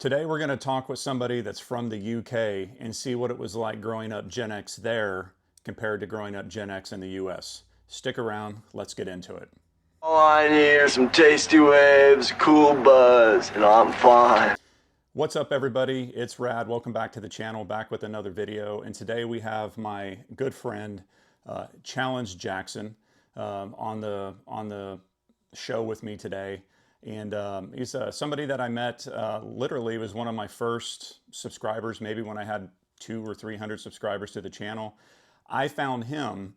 Today we're going to talk with somebody that's from the UK and see what it was like growing up Gen X there compared to growing up Gen X in the US. Stick around, let's get into it. All I need are some tasty waves, cool buzz, and I'm fine. What's up everybody? It's Rad. Welcome back to the channel, back with another video. And today we have my good friend Challenge Jackson on the show with me today. And he's somebody that I met, literally was one of my first subscribers, maybe when I had 200 or 300 subscribers to the channel. I found him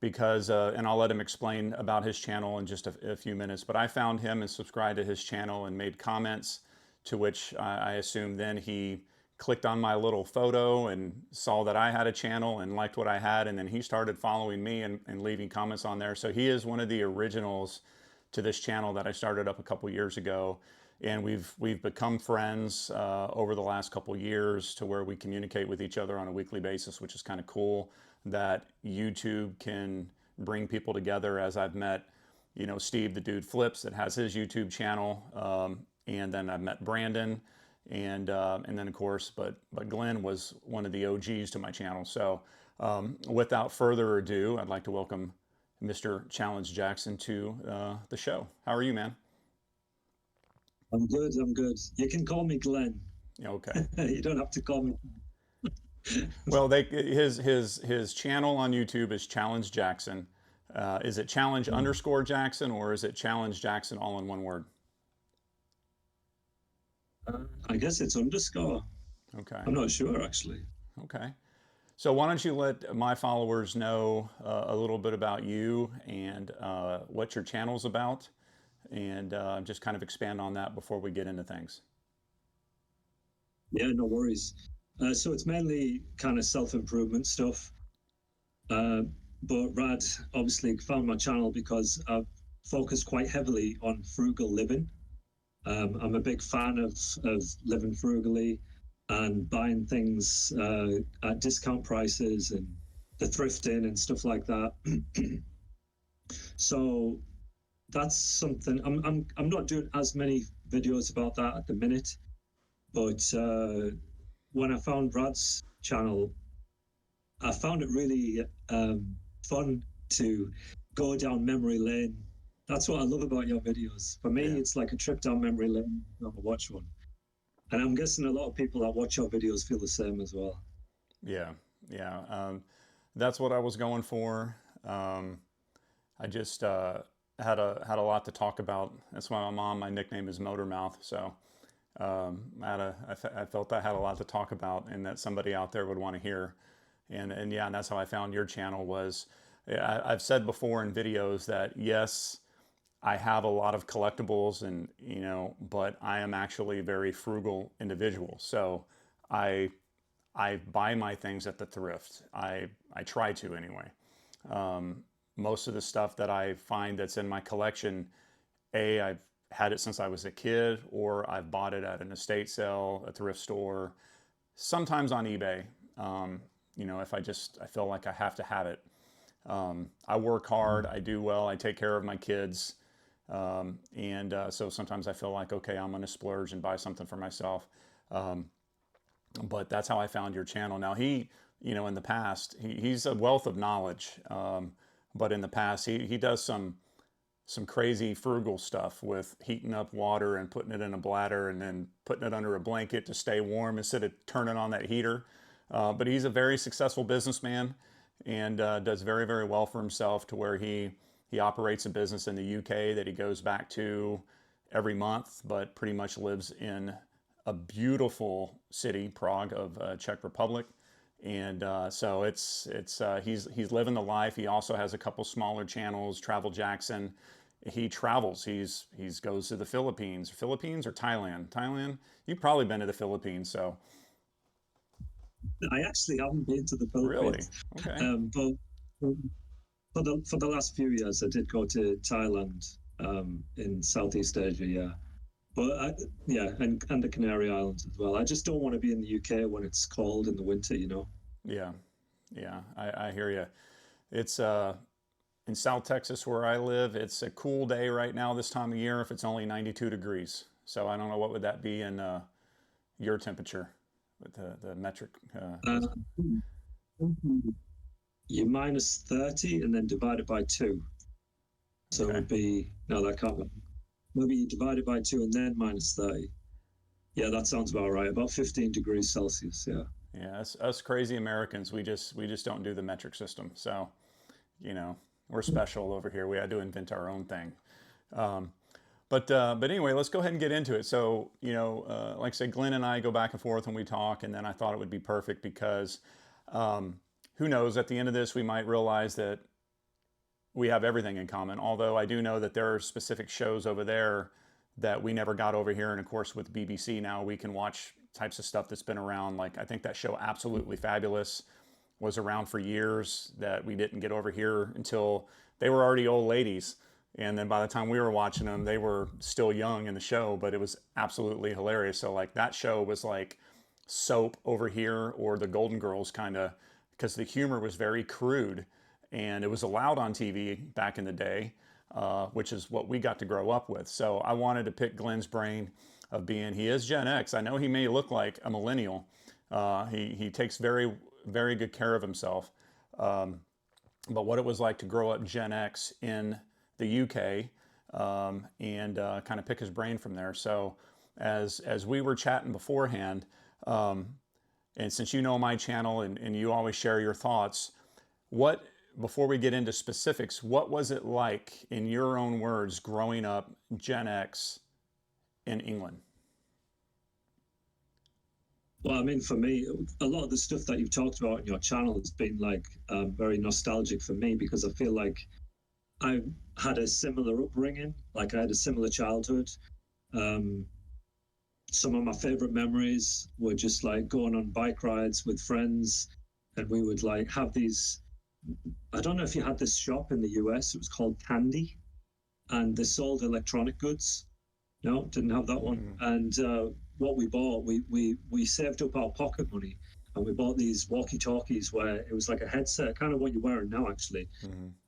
because, and I'll let him explain about his channel in just a few minutes, but I found him and subscribed to his channel and made comments, to which I assume then he clicked on my little photo and saw that I had a channel and liked what I had, and then he started following me and leaving comments on there. So he is one of the originals to this channel that I started up a couple years ago, and we've become friends over the last couple years to where we communicate with each other on a weekly basis, which is kind of cool that YouTube can bring people together. As I've met, you know, Steve the Dude Flips that has his YouTube channel, and then I've met Brandon, and then of course, but Glenn was one of the OGs to my channel. So without further ado, I'd like to welcome Mr. Challenge Jackson to the show. How are you, man? I'm good. I'm good. You can call me Glenn. Okay. You don't have to call me. Well, his channel on YouTube is Challenge Jackson. Is it Challenge underscore Jackson, or is it Challenge Jackson all in one word? I guess it's underscore. Okay. I'm not sure actually. Okay. So why don't you let my followers know a little bit about you and what your channel's about, and just kind of expand on that before we get into things. Yeah, no worries. So it's mainly kind of self-improvement stuff. But Rad obviously found my channel because I've focused quite heavily on frugal living. I'm a big fan of living frugally and buying things at discount prices and the thrifting and stuff like that. So that's something I'm not doing as many videos about that at the minute, but when I found Rad's channel, I found it really fun to go down memory lane. That's what I love about your videos. For me, Yeah. it's like a trip down memory lane when I watch one. And I'm guessing a lot of people that watch your videos feel the same as well. Yeah, yeah. That's what I was going for. I just had a lot to talk about. That's why my nickname is Motor Mouth. So I felt I had a lot to talk about, and that somebody out there would want to hear. And yeah, and that's how I found your channel. Was I've said before in videos that yes, I have a lot of collectibles, and you know, but I am actually a very frugal individual. So I I buy my things at the thrift. I try to anyway. Most of the stuff that I find that's in my collection, I've had it since I was a kid, or I've bought it at an estate sale, a thrift store, sometimes on eBay. You know, if I feel like I have to have it. I work hard, I do well, I take care of my kids. So sometimes I feel like, okay, I'm going to splurge and buy something for myself. But that's how I found your channel. Now you know, in the past, he's a wealth of knowledge. But in the past, he does some crazy frugal stuff with heating up water and putting it in a bladder and then putting it under a blanket to stay warm instead of turning on that heater. But he's a very successful businessman and does very, very well for himself, to where he operates a business in the UK that he goes back to every month, but pretty much lives in a beautiful city, Prague of Czech Republic. And so he's living the life. He also has a couple smaller channels, Travel Jackson. He travels. He's goes to the Philippines or Thailand. Thailand. You've probably been to the Philippines, so. I actually haven't been to the Really? Philippines, Okay. but for the last few years, I did go to Thailand, in Southeast Asia. Yeah, yeah, and the Canary Islands as well. I just don't want to be in the UK when it's cold in the winter, you know. Yeah, yeah, I hear you. It's in South Texas where I live. It's a cool day right now this time of year if it's only 92 degrees. So I don't know what would that be your temperature with the metric? Uh, you minus 30 and then divide it by 2. So it Okay. would be, no, that can't be. Maybe you divide it by 2 and then minus 30. Yeah, that sounds about right. About 15 degrees Celsius. Yeah. Yeah, us crazy Americans, we just don't do the metric system. So, you know, we're special over here. We had to invent our own thing. Um, but anyway, let's go ahead and get into it. So, like I said, Glenn and I go back and forth when we talk, and then I thought it would be perfect because um, who knows, at the end of this, we might realize that we have everything in common. Although I do know that there are specific shows over there that we never got over here. And of course, with BBC now, we can watch types of stuff that's been around. Like I think that show Absolutely Fabulous was around for years that we didn't get over here until they were already old ladies. And then by the time we were watching them, they were still young in the show, but it was absolutely hilarious. So like that show was like soap over here, or the Golden Girls kind of, because the humor was very crude and it was allowed on TV back in the day, which is what we got to grow up with. So I wanted to pick Glenn's brain of being, he is Gen X. I know he may look like a millennial. He takes very, very good care of himself. But what it was like to grow up Gen X in the UK, and kind of pick his brain from there. So as we were chatting beforehand, and since you know my channel and you always share your thoughts, what, before we get into specifics, what was it like, in your own words, growing up Gen X in England? Well, I mean, for me, a lot of the stuff that you've talked about on your channel has been like very nostalgic for me, because I feel like I had a similar upbringing. Like I had a similar childhood. Some of my favorite memories were just like going on bike rides with friends, and we would like have these. I don't know if you had this shop in the US. It was called Candy, and they sold electronic goods. No, didn't have that one. And what we bought, we saved up our pocket money, and we bought these walkie-talkies where it was like a headset, kind of what you're wearing now, actually.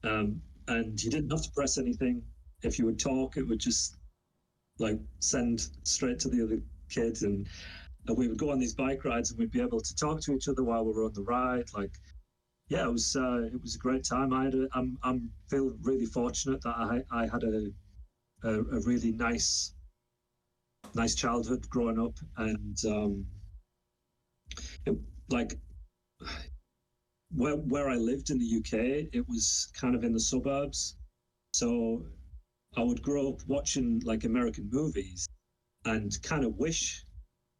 And you didn't have to press anything. If you would talk, it would just like send straight to the other kids, and we would go on these bike rides, and we'd be able to talk to each other while we were on the ride. Like, yeah, it was a great time. I'm feel really fortunate that I had a really nice childhood growing up, and it, like where I lived in the UK, it was kind of in the suburbs, so I would grow up watching like American movies and kind of wish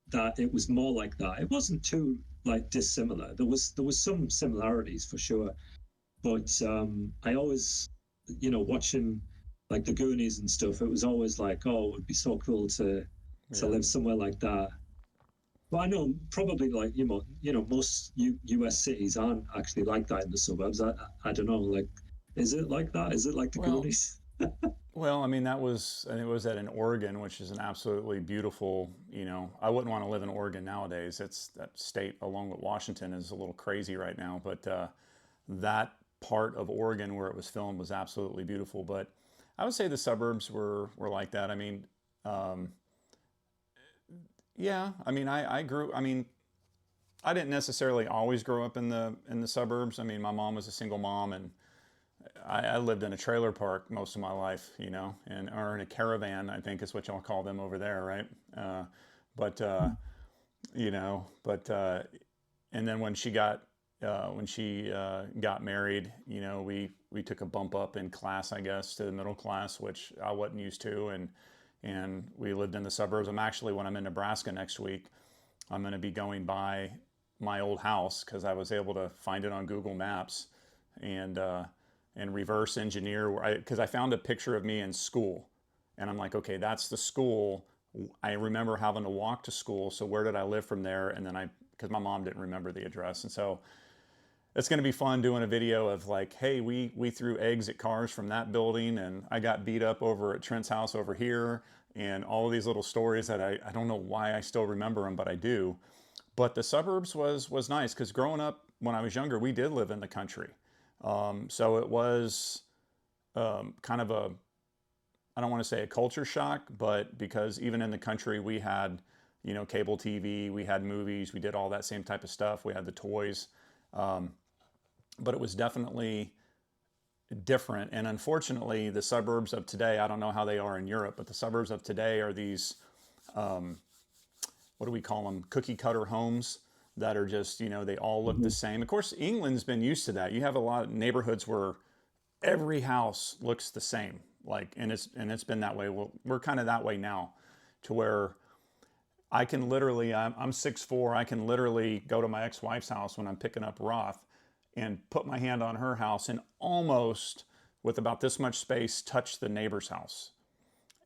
that it was more like that. It wasn't too like dissimilar. There was some similarities for sure, but I always, watching like the Goonies and stuff, it was always like, oh, it would be so cool to live somewhere like that. Well, I know probably like most US cities aren't actually like that in the suburbs. I don't know. Like, is it like that? Is it like the Goonies? Well, I mean, it was at in Oregon, which is an absolutely beautiful, I wouldn't want to live in Oregon nowadays. It's that state, along with Washington, is a little crazy right now. But that part of Oregon where it was filmed was absolutely beautiful. But I would say the suburbs were like that. I mean, yeah, I mean, I didn't necessarily always grow up in the suburbs. I mean, my mom was a single mom, and I lived in a trailer park most of my life, or in a caravan, I think is what y'all call them over there, right? But and then when she got married, we took a bump up in class, I guess, to the middle class, which I wasn't used to, and we lived in the suburbs. When I'm in Nebraska next week, I'm going to be going by my old house because I was able to find it on Google Maps, and reverse engineer, because I found a picture of me in school, and I'm like, okay, that's the school. I remember having to walk to school, so where did I live from there? And then because my mom didn't remember the address, and so it's going to be fun doing a video of like, hey, we threw eggs at cars from that building, and I got beat up over at Trent's house over here, and all of these little stories that I don't know why I still remember them, but I do. But the suburbs was nice, because growing up when I was younger, we did live in the country. So it was kind of I don't want to say a culture shock, but because even in the country we had you know, cable TV, we had movies, we did all that same type of stuff. We had the toys. Um, but it was definitely different. And unfortunately, the suburbs of today, I don't know how they are in Europe, but the suburbs of today are these, what do we call them? Cookie cutter homes that are just, you know, they all look the same. Of course, England's been used to that. You have a lot of neighborhoods where every house looks the same. Like, and it's been that way. Well, we're kind of that way now, to where I can literally, I'm 6'4", I can literally go to my ex-wife's house when I'm picking up Roth and put my hand on her house and almost, with about this much space, touch the neighbor's house.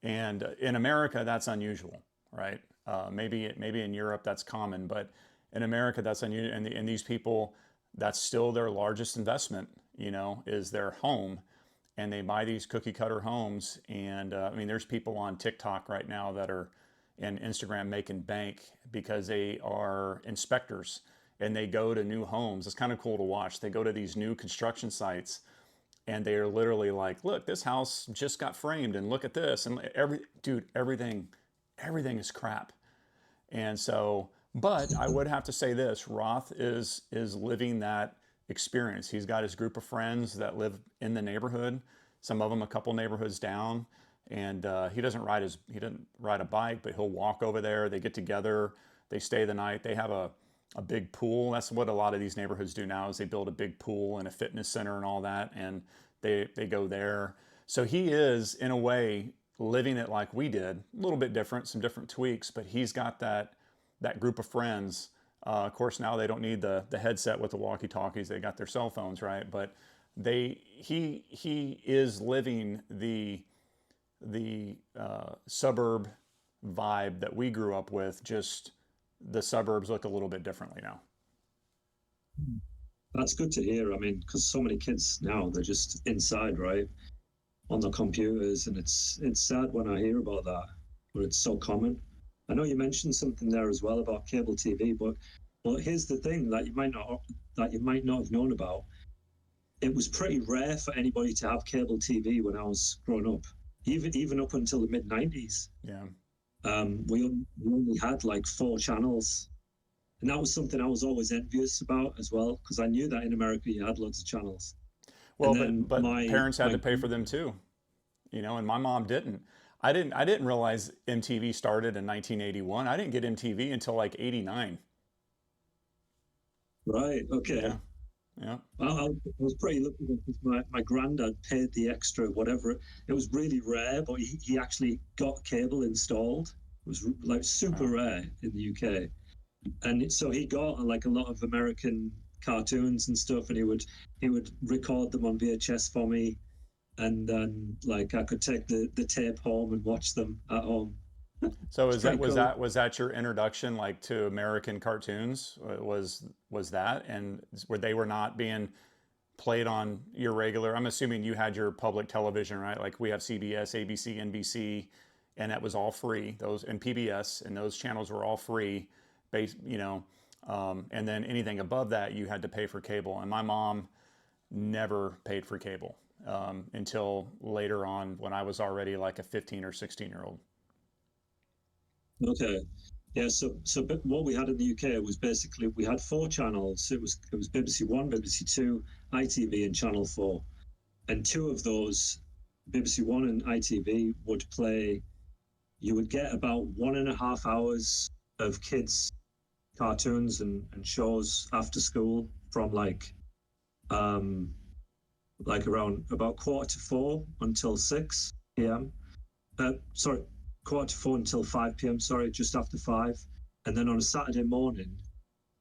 And in America, that's unusual, right? Maybe in Europe that's common, but in America that's unusual. And these people, that's still their largest investment, you know, is their home. And they buy these cookie cutter homes. And I mean, there's people on TikTok right now that are, and Instagram, making bank because they are inspectors and they go to new homes. It's kind of cool to watch. They go to these new construction sites and they are literally like, look, this house just got framed and look at this. And everything is crap. And so, but I would have to say this, Roth is living that experience. He's got his group of friends that live in the neighborhood, some of them a couple neighborhoods down. And he doesn't ride a bike, but he'll walk over there. They get together, they stay the night. They have a big pool. That's what a lot of these neighborhoods do now, is they build a big pool and a fitness center and all that, and they go there. So he is, in a way, living it like we did, a little bit different, some different tweaks, but he's got that group of friends. Of course, now they don't need the headset with the walkie-talkies. They got their cell phones, right? But he is living the suburb vibe that we grew up with. Just the suburbs look a little bit differently now. That's good to hear. I mean, because so many kids now, they're just inside, right, on the computers, and it's sad when I hear about that, but it's so common. I know you mentioned something there as well about cable TV, but here's the thing that you might not have known about. It was pretty rare for anybody to have cable TV when I was growing up, even up until the mid 90s. Yeah. We only had like 4 channels. And that was something I was always envious about as well, because I knew that in America you had lots of channels. Well, but parents had to pay for them too, you know, and my mom didn't. I didn't realize MTV started in 1981. I didn't get MTV until like 89. Right. Okay. Yeah. Yeah. I was pretty lucky because my granddad paid the extra whatever. It was really rare, but he actually got cable installed. It was like super rare in the UK. And so he got like a lot of American cartoons and stuff, and he would record them on VHS for me, and then like I could take the tape home and watch them at home. So was that your introduction, like, to American cartoons? Was that, and where they were not being played on your regular? I'm assuming you had your public television, right? Like we have CBS, ABC, NBC, and that was all free. Those, and PBS, and those channels were all free. You know, and then anything above that you had to pay for cable. And my mom never paid for cable until later on, when I was already like a 15 or 16-year-old. Okay. Yeah, so what we had in the UK was basically, we had 4 channels. It was BBC One, BBC Two, ITV, and Channel 4. And 2 of those, BBC One and ITV, would play. You would get about 1.5 hours of kids' cartoons and shows after school from like around about 3:45 until 6 p.m. Sorry, 3:45 until 5 p.m. Sorry, just after 5. And then on a Saturday morning,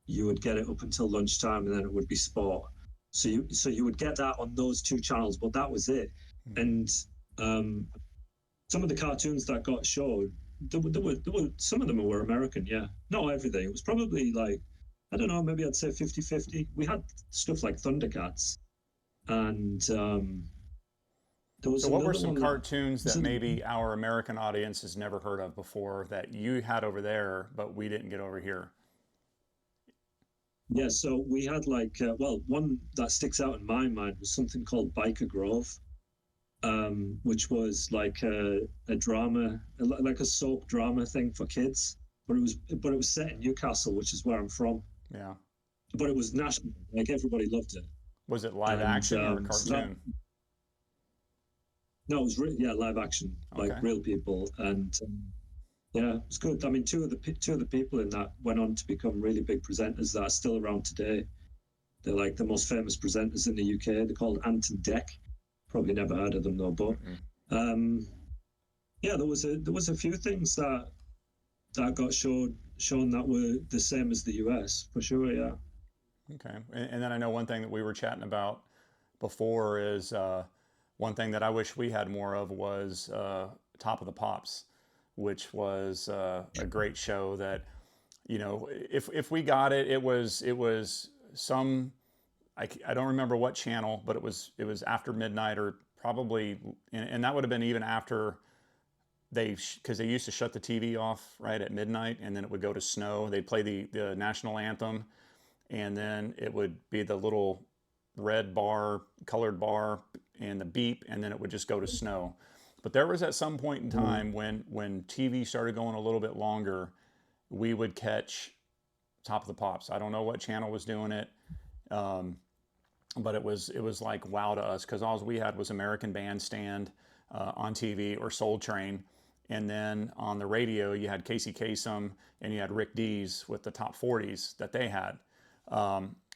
you would get it up until lunchtime, and then it would be sport. So you would get that on those 2 channels, but that was it. And some of the cartoons that got showed, there were some of them were American, yeah. Not everything. It was probably like, I don't know, maybe I'd say 50-50. We had stuff like Thundercats, and there was. So what were some cartoons that maybe our American audience has never heard of before that you had over there, but we didn't get over here? Yeah, so we had like, one that sticks out in my mind was something called Biker Grove. Which was like a drama, like a soap drama thing for kids. but it was set in Newcastle, which is where I'm from. Yeah. But it was national, like everybody loved it. Was it live And action or so cartoon? no, it was yeah, live action, like Okay. real people, and yeah, it's good. I mean, two of the people in that went on to become really big presenters that are still around today. They're like the most famous presenters in the UK. They're called Ant and Dec. Probably never heard of them though, but yeah, there was a few things that got shown that were the same as the US for sure. Yeah. Okay. And then I know one thing that we were chatting about before is one thing that I wish we had more of was Top of the Pops, which was a great show that, you know, if we got it, it was some, I don't remember what channel, but it was after midnight or probably, and that would have been even after because they used to shut the TV off right at midnight, and then it would go to snow. They'd play the national anthem, and then it would be the little red bar, colored bar, and the beep, and then it would just go to snow. But there was at some point in time when TV started going a little bit longer, we would catch Top of the Pops. I don't know what channel was doing it, but it was like wow to us because all we had was American Bandstand on TV or Soul Train, and then on the radio you had Casey Kasem and you had Rick Dees with the top 40s that they had.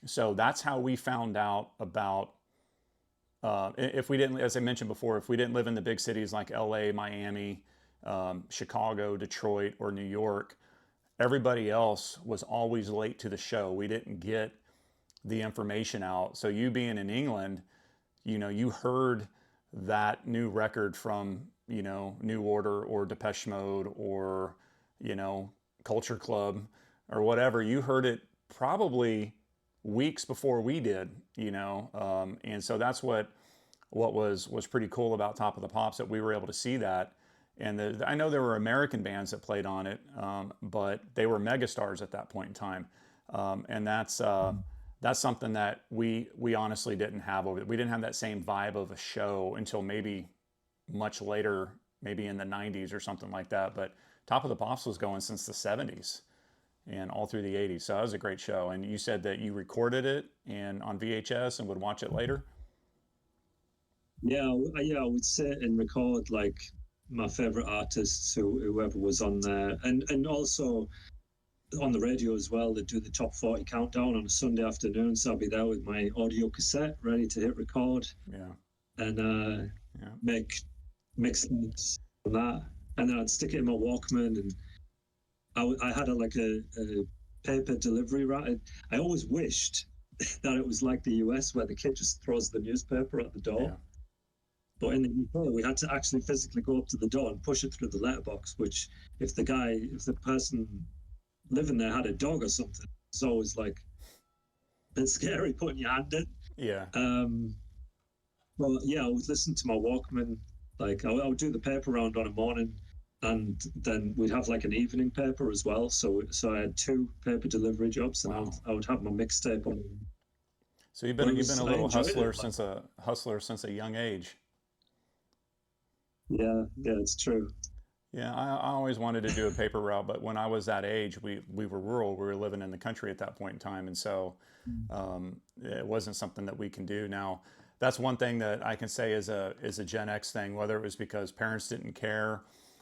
So that's how we found out about. If we didn't, as I mentioned before, if we didn't live in the big cities like LA, Miami, Chicago, Detroit, or New York, everybody else was always late to the show. We didn't get the information out. So you being in England, you know, you heard that new record from, you know, New Order or Depeche Mode or, you know, Culture Club or whatever. You heard it probably weeks before we did, you know, and so that's what was pretty cool about Top of the Pops, that we were able to see that. And I know there were American bands that played on it, but they were megastars at that point in time, and that's something that we honestly didn't have over. We didn't have that same vibe of a show until maybe much later, maybe in the 90s or something like that. But Top of the Pops was going since the 70s and all through the 80s. So that was a great show. And you said that you recorded it and on VHS and would watch it later? Yeah, I would sit and record like my favorite artists, whoever was on there, and also on the radio as well. They do the top 40 countdown on a Sunday afternoon, so I'll be there with my audio cassette ready to hit record. Yeah. And Yeah. make mix notes on that, and then I'd stick it in my Walkman, and I had like a paper delivery route. I always wished that it was like the US where the kid just throws the newspaper at the door. Yeah. But in the UK, we had to actually physically go up to the door and push it through the letterbox, which if the person living there had a dog or something, it's always like a bit scary putting your hand in. Yeah. Well, yeah, I would listen to my Walkman. Like I would do the paper round on a morning, and then we'd have like an evening paper as well. So I had two paper delivery jobs, and Wow. I would have my mixtape on. So you've But been it was- a I little enjoyed hustler it, like- since a young age. Yeah, it's true. Yeah, I always wanted to do a paper route, but when I was that age, we were rural. We were living in the country at that point in time, and so it wasn't something that we can do now. That's one thing that I can say is a Gen X thing, whether it was because parents didn't care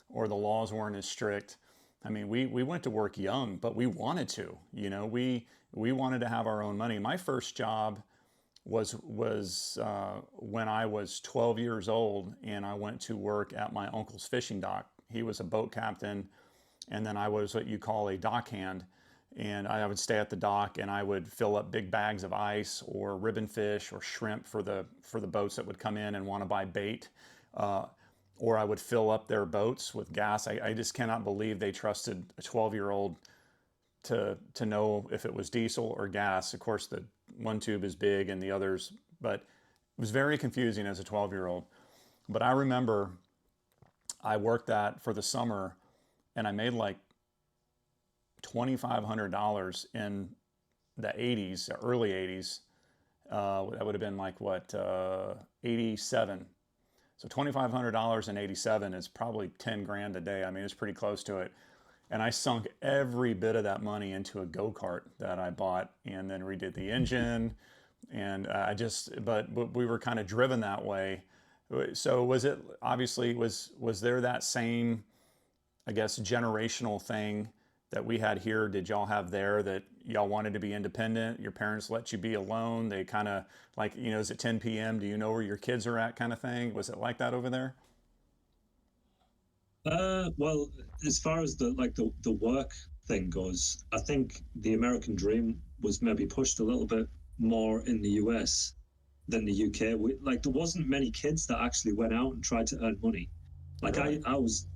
or the laws weren't as strict. I mean, we went to work young, but we wanted to. You know, we wanted to have our own money. My first job was when I was 12 years old, and I went to work at my uncle's fishing dock. He was a boat captain, and then I was what you call a dock hand. And I would stay at the dock, and I would fill up big bags of ice or ribbon fish or shrimp for the boats that would come in and want to buy bait. Or I would fill up their boats with gas. I just cannot believe they trusted a 12-year-old to know if it was diesel or gas. Of course, the one tube is big and the others, but it was very confusing as a 12-year-old. But I remember I worked that for the summer, and I made like $2,500 in the 80s, the early 80s. That would have been like what, 87. So $2,500 in 87 is probably 10 grand a day. I mean, it's pretty close to it. and I sunk every bit of that money into a go-kart that I bought, and then redid the engine. And but we were kind of driven that way. So was it, obviously, was there that same, I guess, generational thing that we had here? Did y'all have there, that y'all wanted to be independent? Your parents let you be alone? They kind of like, is it 10 p.m.? Do you know where your kids are at, kind of thing? Was it like that over there? Well, as far as the work thing goes, I think the American dream was maybe pushed a little bit more in the US than the UK. Like there wasn't many kids that actually went out and tried to earn money. Like Really? I was,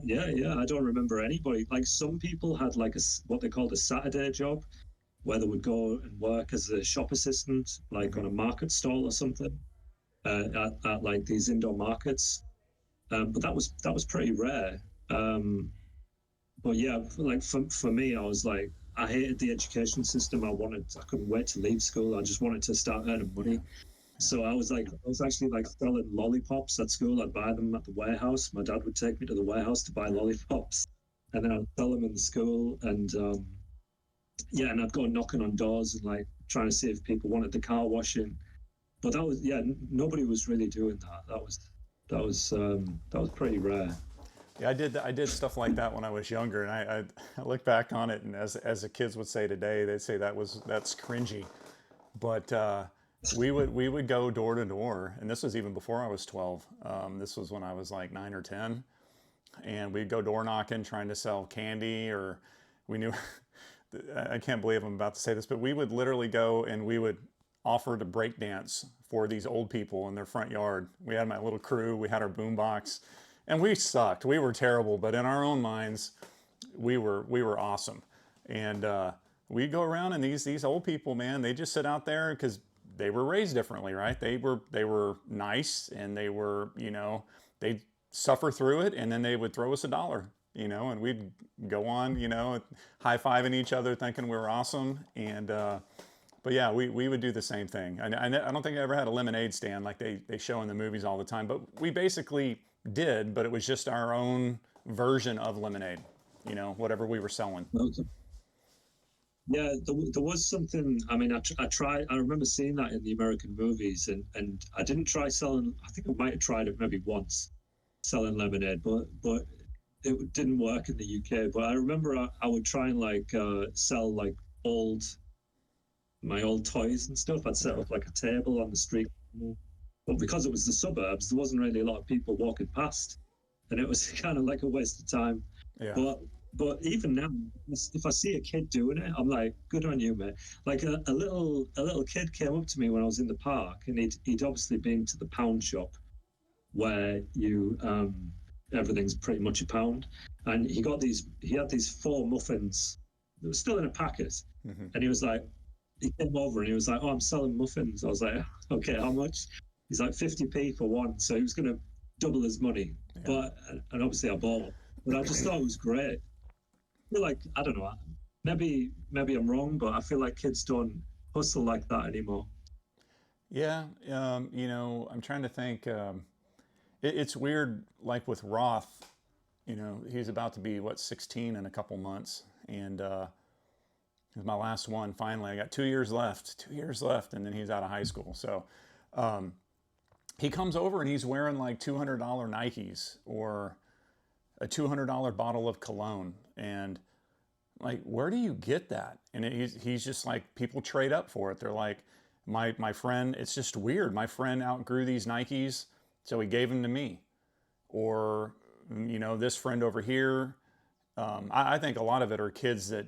yeah, yeah. I don't remember anybody. Like some people had like what they called a Saturday job, where they would go and work as a shop assistant, like Hmm. on a market stall or something, at like these indoor markets. But that was pretty rare. Um, but yeah, like for me, I was like, I hated the education system. I couldn't wait to leave school. I just wanted to start earning Yeah. money. So I was actually like selling lollipops at school. I'd buy them at the warehouse. My dad would take me to the warehouse to buy lollipops, and then I'd sell them in the school. And yeah, and I'd go knocking on doors and like trying to see if people wanted the car washing. But that was, yeah, nobody was really doing that. That was pretty rare. Yeah, I did stuff like that when I was younger, and I look back on it, and as the kids would say today, they'd say that's cringy. But we would go door to door, and this was even before I was 12. This was when I was like 9 or 10, and we'd go door knocking trying to sell candy, or we knew. I can't believe I'm about to say this, but we would literally go and we would offer to break dance for these old people in their front yard. We had my little crew, we had our boombox, and we sucked. We were terrible, but in our own minds, we were awesome. And we'd go around, and these old people, man, they just sit out there because they were raised differently, right? They were nice, and they'd suffer through it, and then they would throw us a dollar, and we'd go on, high fiving each other, thinking we were awesome. And but yeah, we would do the same thing. I don't think I ever had a lemonade stand like they show in the movies all the time, but we basically did, but it was just our own version of lemonade, whatever we were selling. Okay. Yeah, there was something. I mean, I tried. I remember seeing that in the American movies, and I didn't try selling. I think I might have tried it maybe once, selling lemonade, but it didn't work in the UK. But I remember I would try and like sell like old my old toys and stuff. I'd set Okay. up like a table on the street, but because it was the suburbs, there wasn't really a lot of people walking past, and it was kind of like a waste of time. Yeah. But even now, if I see a kid doing it, I'm like, good on you, mate. Like a little kid came up to me when I was in the park, and he'd obviously been to the pound shop where you everything's pretty much a pound, and he had these four muffins that were still in a packet, Hmm. and he came over and he was like, oh, I'm selling muffins. I was like, okay, how much? He's like 50p for one, so he was going to double his money. Yeah. But and obviously I bought it, but I just thought it was great. I feel like, I don't know, maybe I'm wrong, but I feel like kids don't hustle like that anymore. Yeah. I'm trying to think. It's weird, like with Roth. He's about to be, what, 16 in a couple months, and is my last one. Finally, I got 2 years left. 2 years left, and then he's out of high school. So um, he comes over and he's wearing like $200 Nikes, or a $200 bottle of cologne, and like, where do you get that? And he's just like, people trade up for it. They're like, my friend. It's just weird. My friend outgrew these Nikes, so he gave them to me. Or this friend over here. I think a lot of it are kids that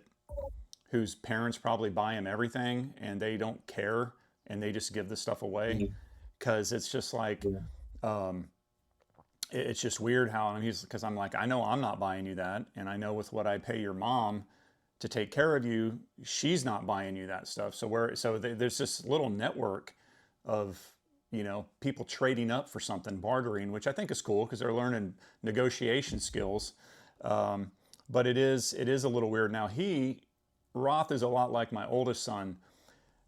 whose parents probably buy them everything, and they don't care, and they just give the stuff away Mhm. because it's just like, Yeah. um, it's just weird how, and he's, because I'm like, I know I'm not buying you that, and I know with what I pay your mom to take care of you, she's not buying you that stuff. There's this little network of people trading up for something, bartering, which I think is cool because they're learning negotiation skills. Um, but it is a little weird. Now, Roth is a lot like my oldest son.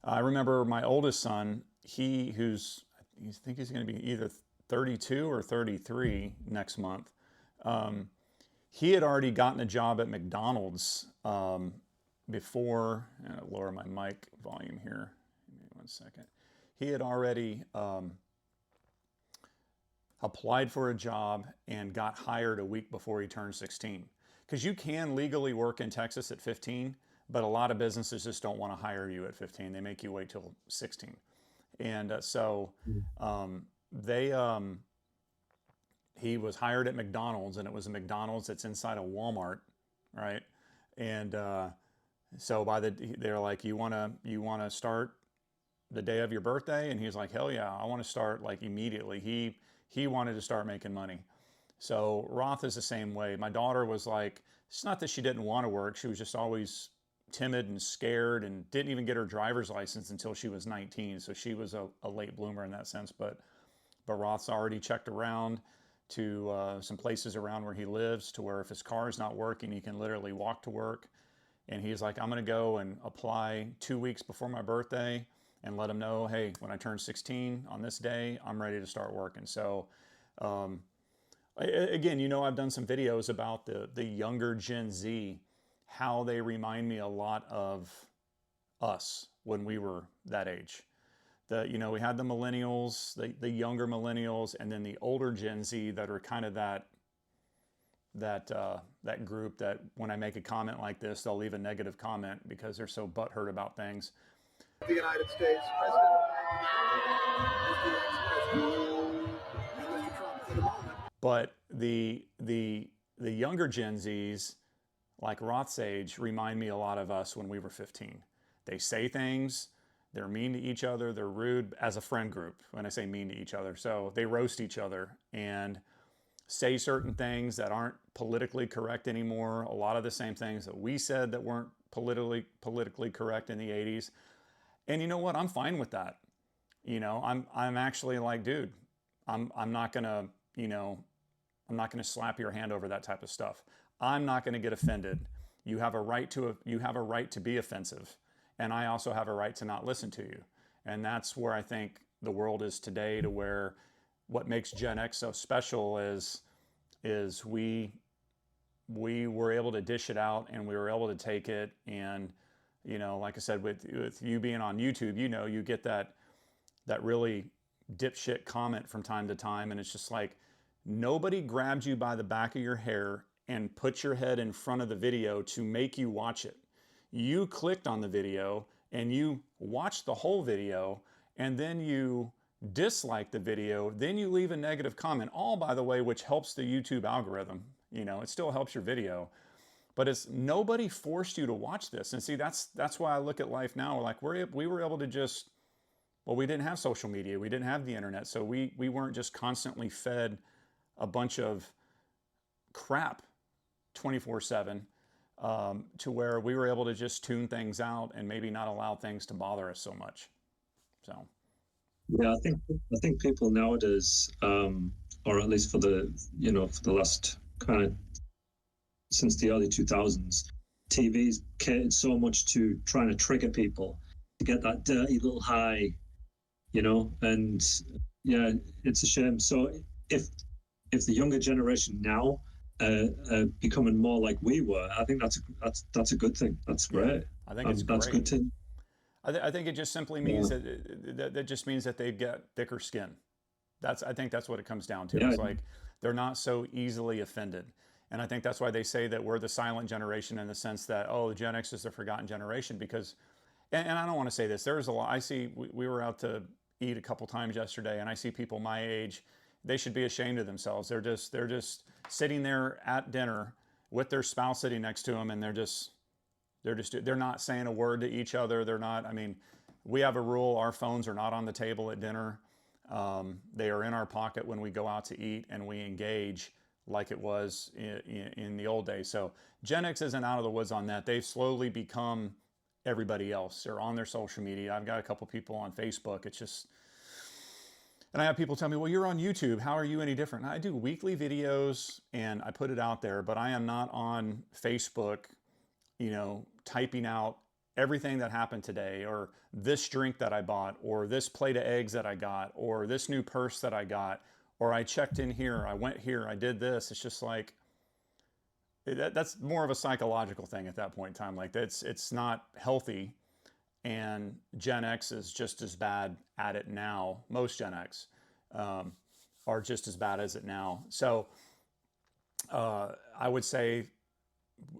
I remember my oldest son, I think he's going to be either 32 or 33 next month. Um, he had already gotten a job at McDonald's before. Lower my mic volume here. Give me 1 second. He had already applied for a job and got hired a week before he turned 16. Because you can legally work in Texas at 15, but a lot of businesses just don't want to hire you at 15. They make you wait till 16. And he was hired at McDonald's, and it was a McDonald's that's inside a Walmart, right? And so they're like, you wanna start the day of your birthday? And he's like, hell yeah, I want to start like immediately. He wanted to start making money. So Roth is the same way. My daughter was like, it's not that she didn't want to work. She was just always timid and scared and didn't even get her driver's license until she was 19. So she was a late bloomer in that sense. But Roth's already checked around to some places around where he lives, to where if his car is not working, he can literally walk to work. And he's like, I'm going to go and apply 2 weeks before my birthday and let him know, hey, when I turn 16 on this day, I'm ready to start working. So again, I've done some videos about the younger Gen Z, how they remind me a lot of us when we were that age. We had the millennials, the younger millennials, and then the older Gen Z that are kind of that group that when I make a comment like this, they'll leave a negative comment because they're so butthurt about things. The United States President, Mr. Ex-President, and Mr. Trump for the moment. But the younger Gen Zs, like Roth's age, remind me a lot of us when we were 15. They say things, they're mean to each other, they're rude as a friend group, when I say mean to each other. So they roast each other and say certain things that aren't politically correct anymore. A lot of the same things that we said that weren't politically correct in the 80s. And you know what? I'm fine with that. I'm actually like, dude, I'm not gonna, I'm not gonna slap your hand over that type of stuff. I'm not gonna get offended. You have a right to be offensive. And I also have a right to not listen to you. And that's where I think the world is today, to where what makes Gen X so special is we were able to dish it out, and we were able to take it. And like I said, with you being on YouTube, you get that really dipshit comment from time to time, and it's just like, nobody grabbed you by the back of your hair and put your head in front of the video to make you watch it. You clicked on the video and you watched the whole video, and then you dislike the video, then you leave a negative comment, all by the way, which helps the YouTube algorithm. It still helps your video. But it's nobody forced you to watch this. And see, that's why I look at life now. Like we were able to just, we didn't have social media. We didn't have the internet. So we weren't just constantly fed a bunch of crap 24/7 to where we were able to just tune things out and maybe not allow things to bother us so much. So. Yeah, I think people nowadays, or at least for the last kind of, since the early 2000s, TV's catered so much to trying to trigger people to get that dirty little high, and yeah, it's a shame. So if the younger generation now becoming more like we were, I think that's a good thing. That's great. I think it's that's great. Good too. I think it just simply means that just means that they've got thicker skin. I think that's what it comes down to. Yeah. It's like they're not so easily offended. And I think that's why they say that we're the silent generation, in the sense that, the Gen X is the forgotten generation, because, and I don't want to say this, there's a lot, I see, we were out to eat a couple times yesterday, and I see people my age, they should be ashamed of themselves. They're just sitting there at dinner with their spouse sitting next to them, and they're not saying a word to each other. They're not, we have a rule, our phones are not on the table at dinner. They are in our pocket when we go out to eat, and we engage like it was in the old days. So Gen X isn't out of the woods on that. They've slowly become everybody else. They're on their social media. I've got a couple people on Facebook. It's just, and I have people tell me, well, you're on YouTube. How are you any different? I do weekly videos and I put it out there, but I am not on Facebook, typing out everything that happened today, or this drink that I bought, or this plate of eggs that I got, or this new purse that I got, or I checked in here, I went here, I did this. It's just like, that's more of a psychological thing at that point in time. Like it's not healthy, and Gen X is just as bad at it now. Most Gen X um, are just as bad as it now. So I would say,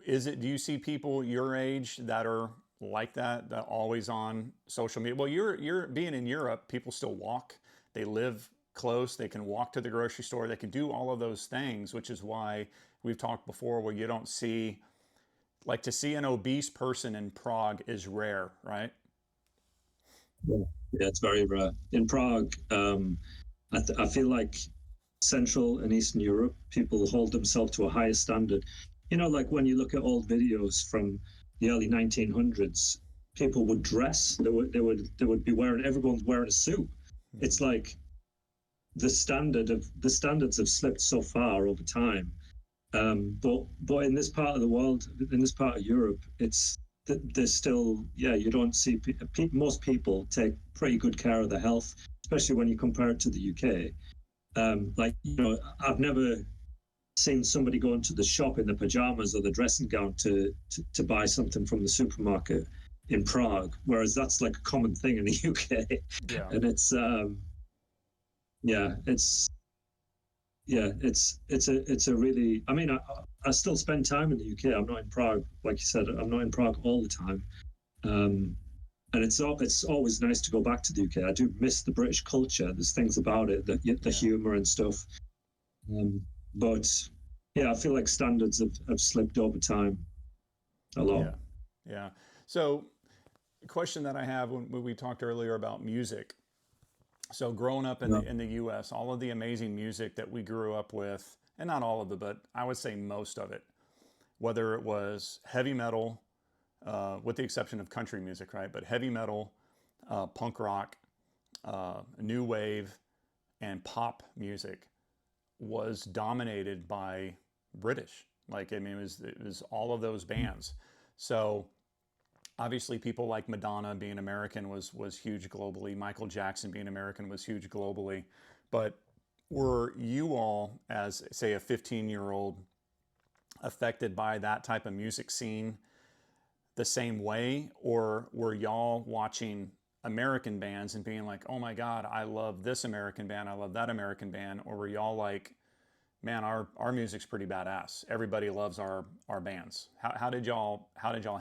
is it? Do you see people your age that are like that, that always on social media? Well, you're being in Europe. People still walk. They live close. They can walk to the grocery store. They can do all of those things, which is why we've talked before where you don't see, like, to see an obese person in Prague is rare, right? Yeah, yeah, it's very rare. In Prague, I feel like Central and Eastern Europe, people hold themselves to a higher standard. You know, like when you look at old videos from the early 1900s, people would dress. They would be wearing. Everyone's wearing a suit. It's like the standards have slipped so far over time. But in this part of the world, in this part of Europe, there's still, yeah, you don't see most people take pretty good care of their health, especially when you compare it to the UK. Like, you know, I've never seen somebody go into the shop in the pajamas or the dressing gown to buy something from the supermarket in Prague, whereas that's like a common thing in the UK. Yeah. And yeah, it's it's a really, I mean, I still spend time in the UK. I'm not in Prague, like you said. I'm not in Prague all the time, and it's always nice to go back to the UK. I do miss the British culture. There's things about it, the Yeah. humor and stuff. But yeah, I feel like standards have slipped over time a lot. Yeah. Yeah. So, a question that I have when we talked earlier about music. So, growing up in Yeah. the U.S., all of the amazing music that we grew up with, and not all of it, but I would say most of it, whether it was heavy metal, with the exception of country music, right? But heavy metal, punk rock, new wave, and pop music was dominated by British. Like, I mean, it was all of those bands. So obviously people like Madonna being American was huge globally. Michael Jackson being American was huge globally. But were you all, as say a 15-year-old, affected by that type of music scene the same way, or were y'all watching American bands and being like, "Oh my God, I love this American band, I love that American band," or were y'all like, "Man, our music's pretty badass. Everybody loves our bands." How did y'all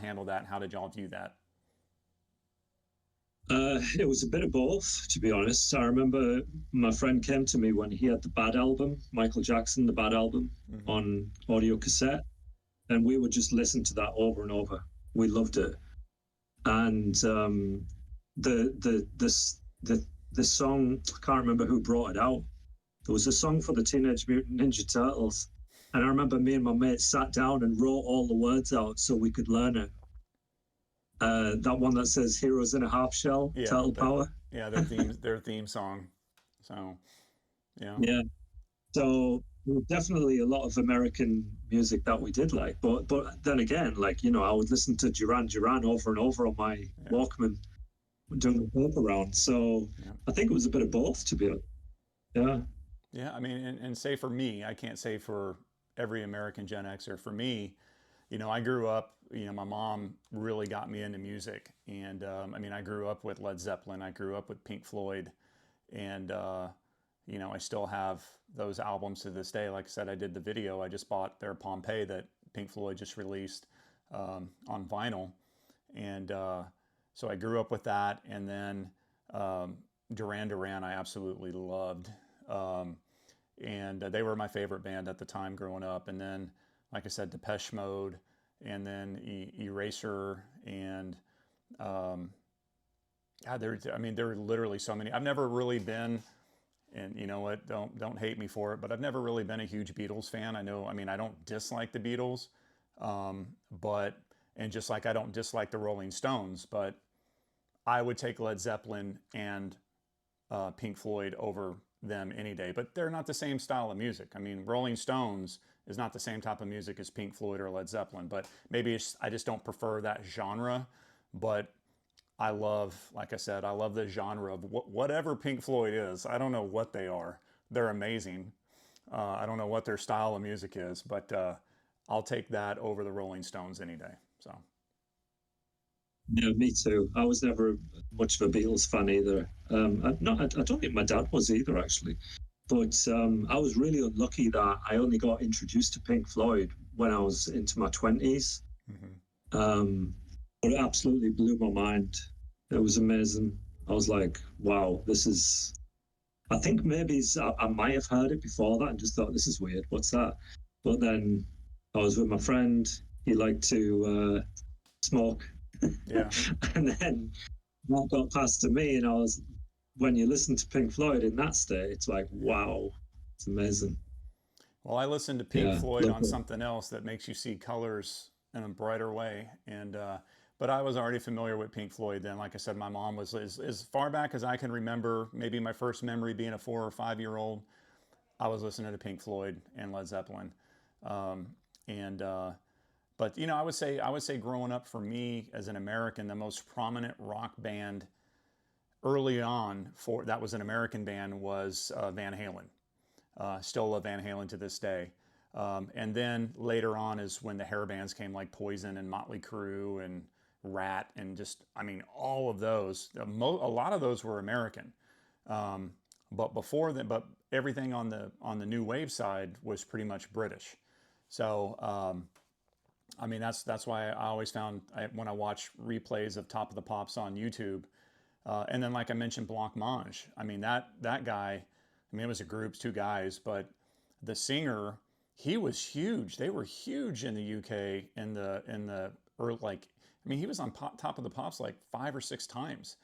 handle that? And how did y'all view that? It was a bit of both, to be honest. I remember my friend came to me when he had the Bad album, Michael Jackson, the Bad album, Hmm. on audio cassette, and we would just listen to that over and over. We loved it, and the song, I can't remember who brought it out. There was a song for the Teenage Mutant Ninja Turtles, and I remember me and my mate sat down and wrote all the words out so we could learn it. That one that says "Heroes in a Half Shell," Yeah, Turtle Power. yeah, their theme song. So yeah, Yeah. So there was definitely a lot of American music that we did like, but then again, like, you know, I would listen to Duran Duran over and over on my yeah, Walkman doing the paper round. So yeah. I think it was a bit of both, to be honest. Yeah. Yeah, I mean, and say for me, I can't say for every American Gen Xer. For me, I grew up, my mom really got me into music. And I mean, I grew up with Led Zeppelin, I grew up with Pink Floyd, and, I still have those albums to this day. Like I said, I did the video, I just bought their Pompeii that Pink Floyd just released on vinyl. And so I grew up with that. And then Duran Duran, I absolutely loved. Um, and they were my favorite band at the time growing up. And then, like I said, Depeche Mode, and then Eraser, and um, God, there were literally so many. I've never really been, and you know what? Don't hate me for it, but I've never really been a huge Beatles fan. I know, I mean, I don't dislike the Beatles, um, but and just like I don't dislike the Rolling Stones, but I would take Led Zeppelin and Pink Floyd over them any day. But they're not the same style of music. I mean, Rolling Stones is not the same type of music as Pink Floyd or Led Zeppelin. But maybe I just don't prefer that genre. But I love, like I said, I love the genre of whatever Pink Floyd is. I don't know what they are. They're amazing. I don't know what their style of music is, but I'll take that over the Rolling Stones any day. So Yeah, me too. I was never much of a Beatles fan either. I don't think my dad was either, actually. But I was really unlucky that I only got introduced to Pink Floyd when I was into my 20s. mhm. But it absolutely blew my mind. It was amazing. I was like, wow, this is. I think maybe I might have heard it before that and just thought, this is weird. What's that? But then I was with my friend. He liked to smoke. Yeah. And then that got passed to me, and I was, when you listen to Pink Floyd in that state, it's like, wow, it's amazing. Well, I listened to Pink Yeah, Floyd love on it. something else that makes you see colors in a brighter way, and but I was already familiar with Pink Floyd then. Like I said, my mom was as far back as I can remember. Maybe my first memory being a 4 or 5 year old, I was listening to Pink Floyd and Led Zeppelin, um, and but you know, I would say growing up for me as an American, the most prominent rock band early on for that was an American band was Van Halen. Still love Van Halen to this day. And then later on is when the hair bands came, like Poison and Motley Crue and Rat, and just, I mean, all of those. A lot of those were American. Um, but before that, but everything on the new wave side was pretty much British. So I mean, that's why I always found when I watch replays of Top of the Pops on YouTube, and then like I mentioned, Blancmange. I mean that guy. I mean, it was a group, two guys, but the singer, he was huge. They were huge in the UK in the early, like, I mean, he was on Top of the Pops like 5 or 6 times,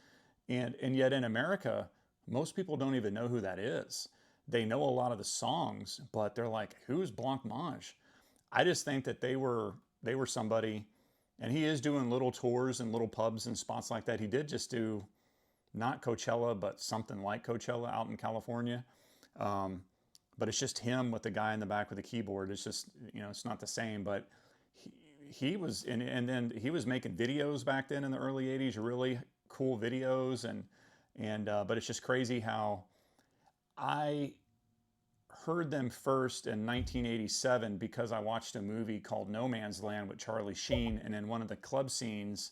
and yet in America, most people don't even know who that is. They know a lot of the songs, but they're like, who's Blancmange? I just think that they were somebody, and he is doing little tours and little pubs and spots like that. He did just do not Coachella, but something like Coachella out in California. Um, but it's just him with the guy in the back with the keyboard. It's just, it's not the same. But he, he was, and then he was making videos back then in the early '80s, really cool videos, but it's just crazy how I heard them first in 1987 because I watched a movie called No Man's Land with Charlie Sheen, and in one of the club scenes,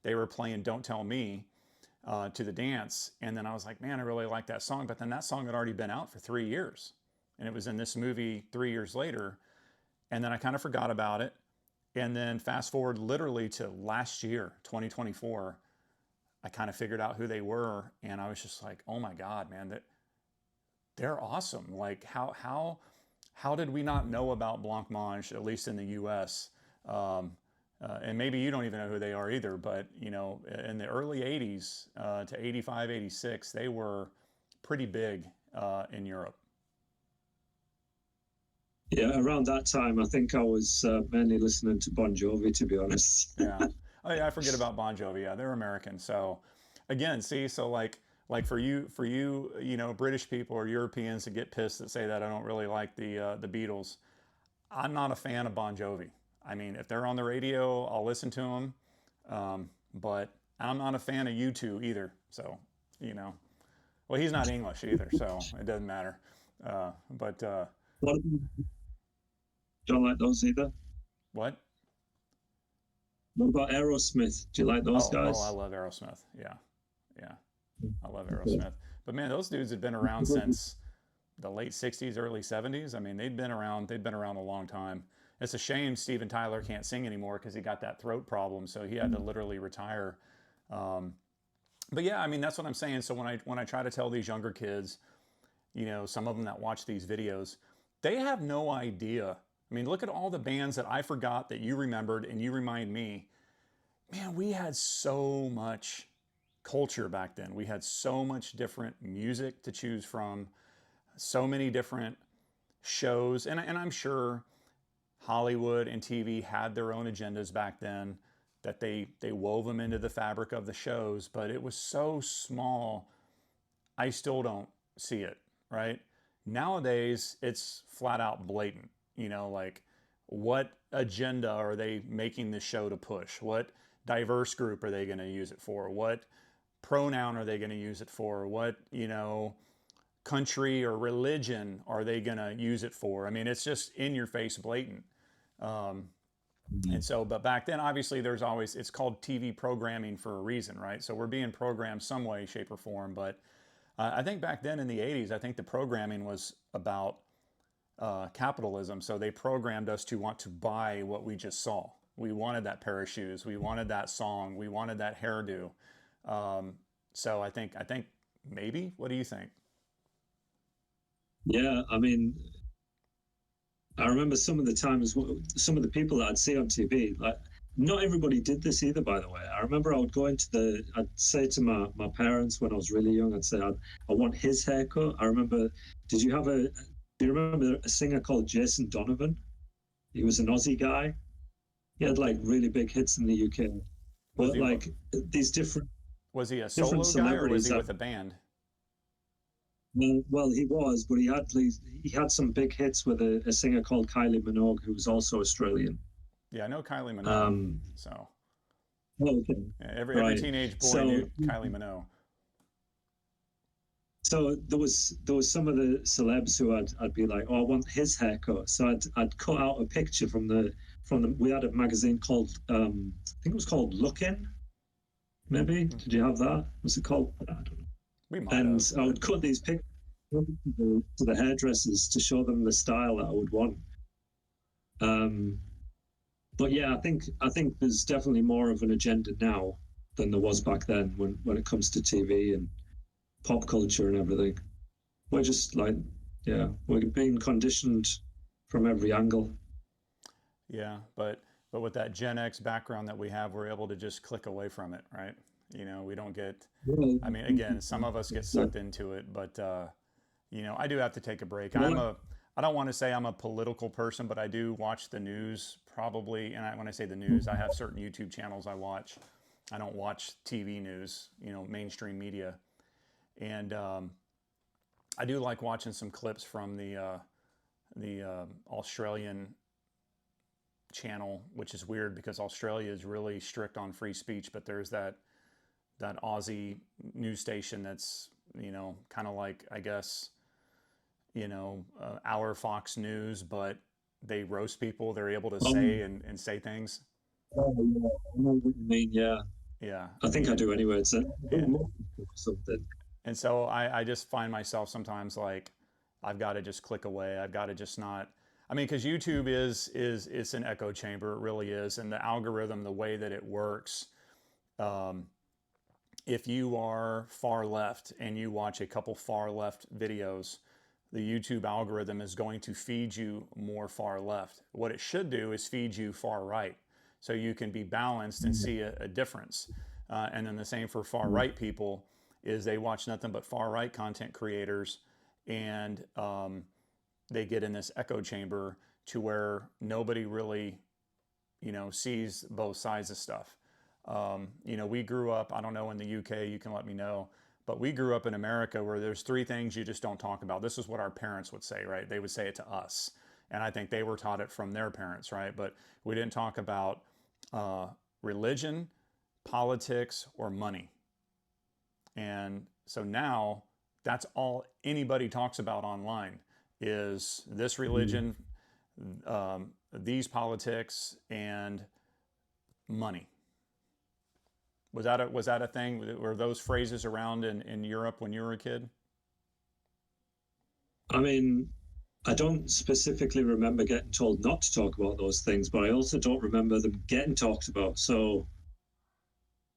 they were playing "Don't Tell Me" to the dance, and then I was like, man, I really like that song. But then that song had already been out for 3 years, and it was in this movie 3 years later, and then I kind of forgot about it. And then fast forward literally to last year, 2024, I kind of figured out who they were, and I was just like, oh my god, man, they're awesome. Like how did we not know about Blancmange, at least in the U.S.? Um, and maybe you don't even know who they are either, but in the early '80s to '85, '86, they were pretty big in Europe. Yeah, around that time, I think I was mainly listening to Bon Jovi, to be honest. Yeah. Oh yeah, I forget about Bon Jovi. Yeah, they're American. So again, see, so like for you, British people or Europeans that get pissed that say that I don't really like the Beatles. I'm not a fan of Bon Jovi. I mean, if they're on the radio, I'll listen to them. But I'm not a fan of U2 either. So, you know, well, he's not English either, so it doesn't matter. But What, don't like those either. what? What about Aerosmith? Do you like those Oh, I guys? love Aerosmith. Yeah, yeah, I love Aerosmith. But man, those dudes have been around since the late '60s, early '70s. I mean, they've been around a long time. It's a shame Steven Tyler can't sing anymore because he got that throat problem, so he had to literally retire. Um, but yeah, I mean, that's what I'm saying. So when I try to tell these younger kids, some of them that watch these videos, they have no idea. I mean, look at all the bands that I forgot that you remembered and you remind me. Man, we had so much culture back then. We had so much different music to choose from, so many different shows, and I'm sure Hollywood and TV had their own agendas back then that they wove them into the fabric of the shows, but it was so small. I still don't see it, right? Nowadays, it's flat out blatant. Like what agenda are they making this show to push? What diverse group are they going to use it for? What pronoun are they going to use it for? What, country or religion are they going to use it for? I mean, it's just in your face blatant. And so, but back then, obviously, there's always, it's called TV programming for a reason, right? So we're being programmed some way, shape, or form. But I think back then in the 80s, I think the programming was about capitalism. So they programmed us to want to buy what we just saw. We wanted that pair of shoes. We wanted that song. We wanted that hairdo. So I think maybe, what do you think? Yeah, I mean, I remember some of the times, some of the people that I'd see on TV, like, not everybody did this either, by the way. I remember I would go into I'd say to my parents when I was really young, I'd say, I want his haircut. I remember, do you remember a singer called Jason Donovan? He was an Aussie guy. He had like really big hits in the UK. But like these different. Was he a solo guy or was he with a band? Well, he was, but he had some big hits with a singer called Kylie Minogue, who was also Australian. Yeah, I know Kylie Minogue. So okay. Yeah, every teenage boy knew Kylie Minogue. So there was some of the celebs who I'd be like, oh, I want his haircut. So I'd cut out a picture from the we had a magazine called I think it was called Look In. Maybe did you have that? Was it called? I don't know. We might and have. I would cut these pictures to the hairdressers to show them the style that I would want. But yeah, I think there's definitely more of an agenda now than there was back then when it comes to TV and pop culture and everything. We're just like, yeah, we're being conditioned from every angle. Yeah, but with that Gen X background that we have, we're able to just click away from it, right? You know, we don't get, I mean, again, some of us get sucked into it, but, you know, I do have to take a break. I don't want to say I'm a political person, but I do watch the news probably. And when I say the news, I have certain YouTube channels I watch. I don't watch TV news, you know, mainstream media. And I do like watching some clips from the Australian channel, which is weird because Australia is really strict on free speech, but there's that Aussie news station that's, you know, kind of like, I guess, you know, our Fox News, but they roast people. They're able to say and say things. Oh, yeah. I know what you mean, yeah. Yeah. I think I do anyway. It's something. And so I just find myself sometimes like, I've got to just click away. I've got to just not, I mean, because YouTube it's an echo chamber. It really is. And the algorithm, the way that it works, if you are far left and you watch a couple far left videos, the YouTube algorithm is going to feed you more far left. What it should do is feed you far right, so you can be balanced and see a difference. And then the same for far right people is they watch nothing but far right content creators, and they get in this echo chamber to where nobody really, you know, sees both sides of stuff. You know, we grew up, I don't know, in the UK, you can let me know, but we grew up in America where there's three things you just don't talk about. This is what our parents would say, right? They would say it to us. And I think they were taught it from their parents, right? But we didn't talk about religion, politics, or money. And so now that's all anybody talks about online is this religion, these politics, and money. Was that a thing? Were those phrases around in Europe when you were a kid? I mean, I don't specifically remember getting told not to talk about those things, but I also don't remember them getting talked about. So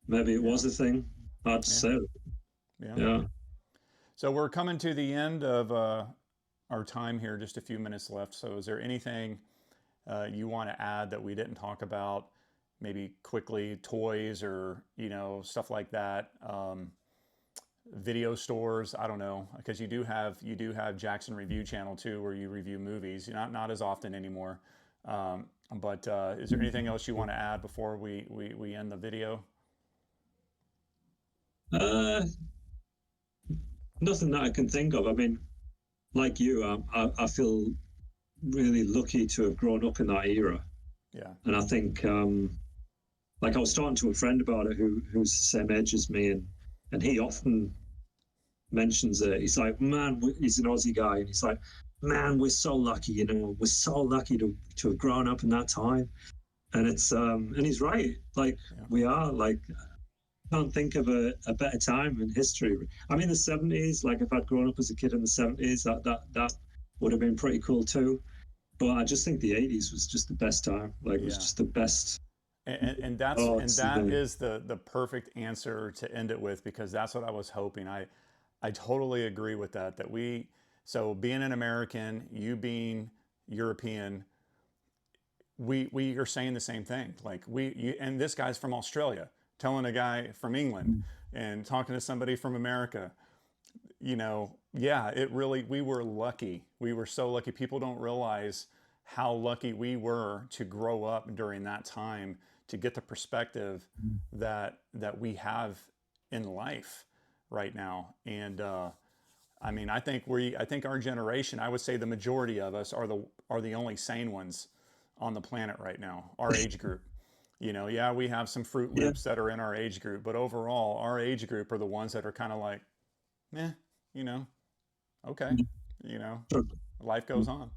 maybe it was a thing. Hard to say. Yeah. So we're coming to the end of our time here, just a few minutes left. So is there anything you want to add that we didn't talk about? Maybe quickly, toys or, you know, stuff like that. Video stores, I don't know, because you do have Jackson Review Channel too, where you review movies. Not as often anymore. But is there anything else you want to add before we end the video? Nothing that I can think of. I mean, like you, I feel really lucky to have grown up in that era. Yeah. And I think, like I was talking to a friend about it who's the same age as me, and he often mentions it. He's like, man, he's an Aussie guy, and he's like, man, we're so lucky, you know, we're so lucky to have grown up in that time. And it's and he's right. Like Yeah. we are like can't think of a better time in history. I mean the 70s, like if I'd grown up as a kid in the 70s, that would have been pretty cool too. But I just think the 80s was just the best time. Like it was Yeah. just the best. And It's that the is the perfect answer to end it with, because that's what I was hoping. I totally agree with that. So being an American, you being European, we are saying the same thing. Like and this guy's from Australia, telling a guy from England and talking to somebody from America. You know, yeah, we were lucky. We were so lucky. People don't realize how lucky we were to grow up during that time, to get the perspective that we have in life right now. And I mean, I think our generation, I would say the majority of us are the only sane ones on the planet right now, our age group. You know, yeah, we have some Fruit yeah. Loops that are in our age group, but overall, our age group are the ones that are kind of like, eh, you know, okay, you know, life goes on.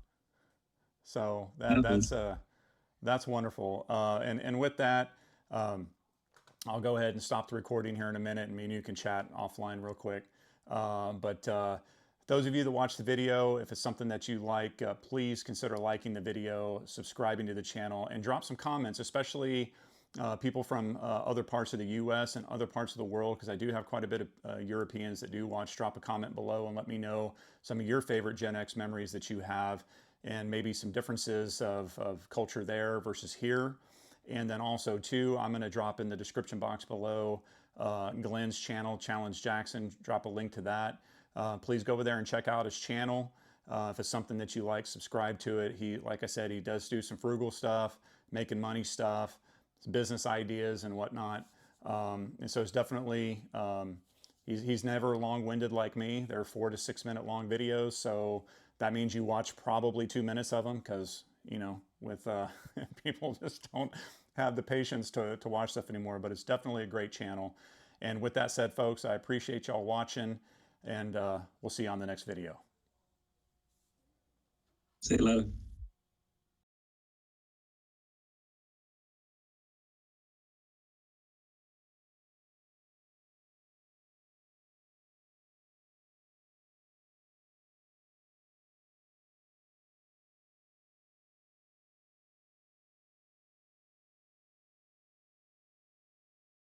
So Yeah, man. that's wonderful. And with that, um, I'll go ahead and stop the recording here in a minute, and me and you can chat offline real quick. But those of you that watch the video, if it's something that you like, please consider liking the video, subscribing to the channel, and drop some comments, especially people from other parts of the U.S. and other parts of the world, because I do have quite a bit of Europeans that do watch. Drop a comment below and let me know some of your favorite Gen X memories that you have, and maybe some differences of culture there versus here. And then also too, I'm going to drop in the description box below Glenn's channel, Challenge Jackson. Drop a link to that. Please go over there and check out his channel. If it's something that you like, subscribe to it. Like I said, he does do some frugal stuff, making money stuff, business ideas and whatnot. And so it's definitely, he's never long-winded like me. They're 4 to 6 minute long videos. So that means you watch probably 2 minutes of them, because, you know, with people just don't have the patience to watch stuff anymore. But it's definitely a great channel. And with that said, folks, I appreciate y'all watching, and we'll see you on the next video. See you later.